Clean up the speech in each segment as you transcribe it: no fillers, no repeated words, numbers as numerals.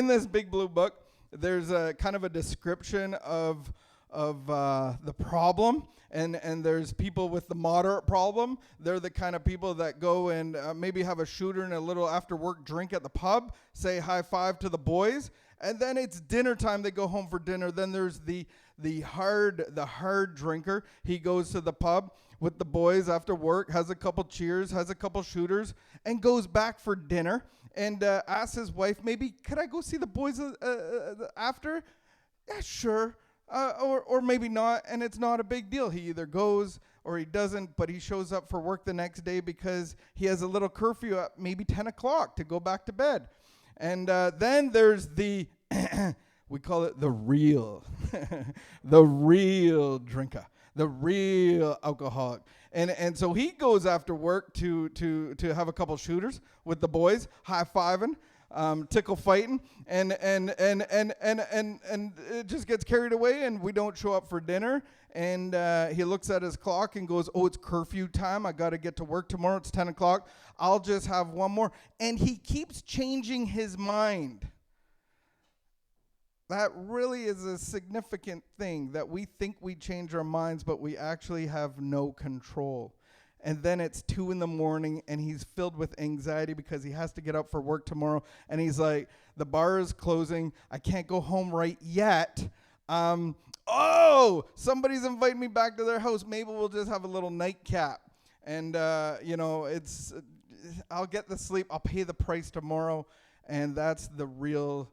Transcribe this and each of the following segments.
in this big blue book, there's a kind of a description of the problem, and there's people with the moderate problem. They're the kind of people that go and maybe have a shooter and a little after work drink at the pub, say high five to the boys, and then it's dinner time. They go home for dinner. Then there's the hard drinker. He goes to the pub with the boys after work, has a couple cheers, has a couple shooters, and goes back for dinner and asks his wife, maybe, could I go see the boys after? Yeah, sure. Or maybe not, and it's not a big deal. He either goes or he doesn't, but he shows up for work the next day because he has a little curfew at maybe 10 o'clock to go back to bed. And then there's the, we call it the real, the real drinker, the real alcoholic. And so he goes after work to have a couple shooters with the boys, high-fiving, tickle fighting, and it just gets carried away, and we don't show up for dinner. And he looks at his clock and goes, oh, it's curfew time. I got to get to work tomorrow. It's 10 o'clock. I'll just have one more. And he keeps changing his mind. That really is a significant thing, that we think we change our minds, but we actually have no control. And then it's 2 a.m, and he's filled with anxiety because he has to get up for work tomorrow. And he's like, the bar is closing. I can't go home right yet. Somebody's inviting me back to their house. Maybe we'll just have a little nightcap. And, I'll get the sleep. I'll pay the price tomorrow. And that's the real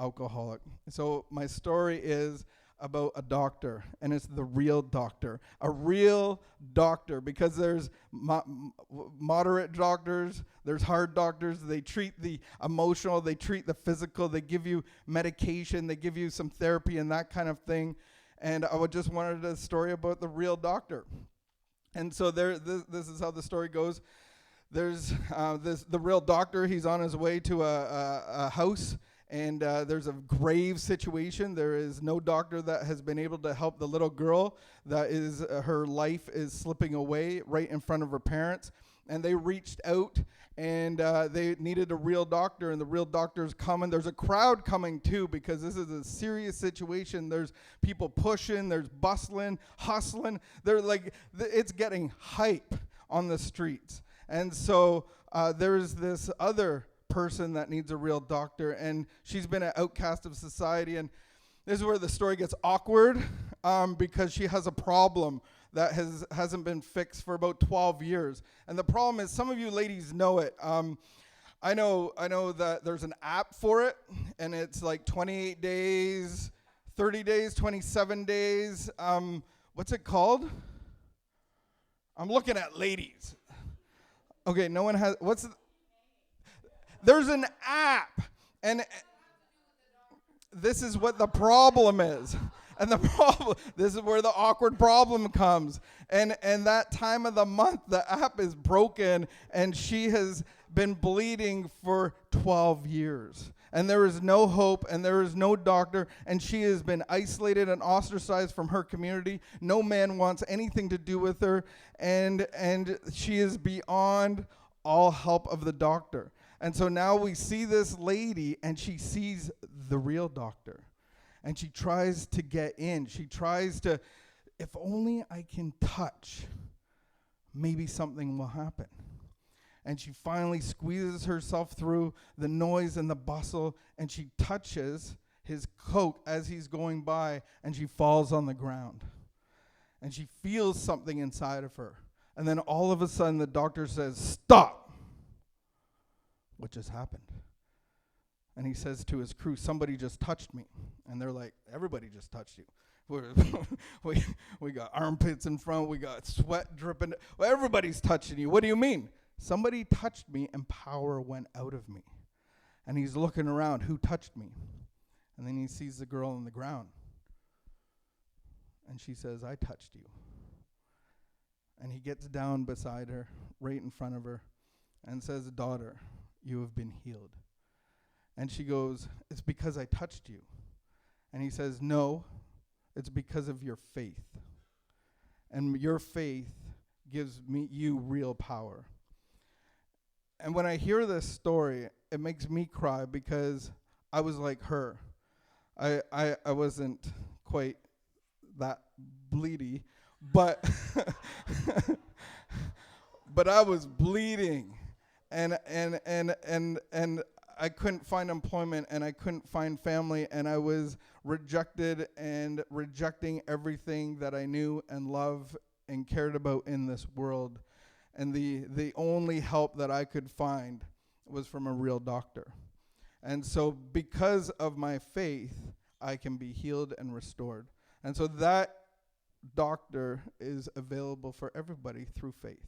alcoholic. So my story is about a doctor, and it's the real doctor. A real doctor, because there's moderate doctors, there's hard doctors. They treat the emotional, they treat the physical, they give you medication, they give you some therapy and that kind of thing. And I just wanted a story about the real doctor. And so this is how the story goes. There's the real doctor. He's on his way to a house. And there's a grave situation. There is no doctor that has been able to help the little girl that is her life is slipping away right in front of her parents. And they reached out, and they needed a real doctor, and the real doctor's coming. There's a crowd coming too, because this is a serious situation. There's people pushing, there's bustling, hustling. They're like, it's getting hype on the streets. And so there's this other person that needs a real doctor, and she's been an outcast of society. And this is where the story gets awkward, because she has a problem that hasn't been fixed for about 12 years. And the problem is, some of you ladies know it. I know that there's an app for it, and it's like 28 days, 30 days, 27 days. What's it called? I'm looking at ladies. Okay, no one has, there's an app, and this is what the problem is. And this is where the awkward problem comes. And that time of the month, the app is broken, and she has been bleeding for 12 years. And there is no hope, and there is no doctor, and she has been isolated and ostracized from her community. No man wants anything to do with her, and she is beyond all help of the doctor. And so now we see this lady, and she sees the real doctor. And she tries to get in. She tries to, if only I can touch, maybe something will happen. And she finally squeezes herself through the noise and the bustle, and she touches his coat as he's going by, and she falls on the ground. And she feels something inside of her. And then all of a sudden the doctor says, "Stop." What just happened? And he says to his crew, "Somebody just touched me." And they're like, "Everybody just touched you. We got armpits in front, we got sweat dripping. Well, everybody's touching you. What do you mean?" "Somebody touched me and power went out of me." And he's looking around, "Who touched me?" And then he sees the girl on the ground. And she says, "I touched you." And he gets down beside her, right in front of her, and says, "Daughter, you have been healed." And she goes, "It's because I touched you." And he says, "No, it's because of your faith. And your faith gives you real power." And when I hear this story, it makes me cry because I was like her. I wasn't quite that bleedy, but but I was bleeding, and I couldn't find employment, and I couldn't find family, and I was rejected and rejecting everything that I knew and loved and cared about in this world. And the only help that I could find was from a real doctor. And so because of my faith, I can be healed and restored. And so that doctor is available for everybody through faith.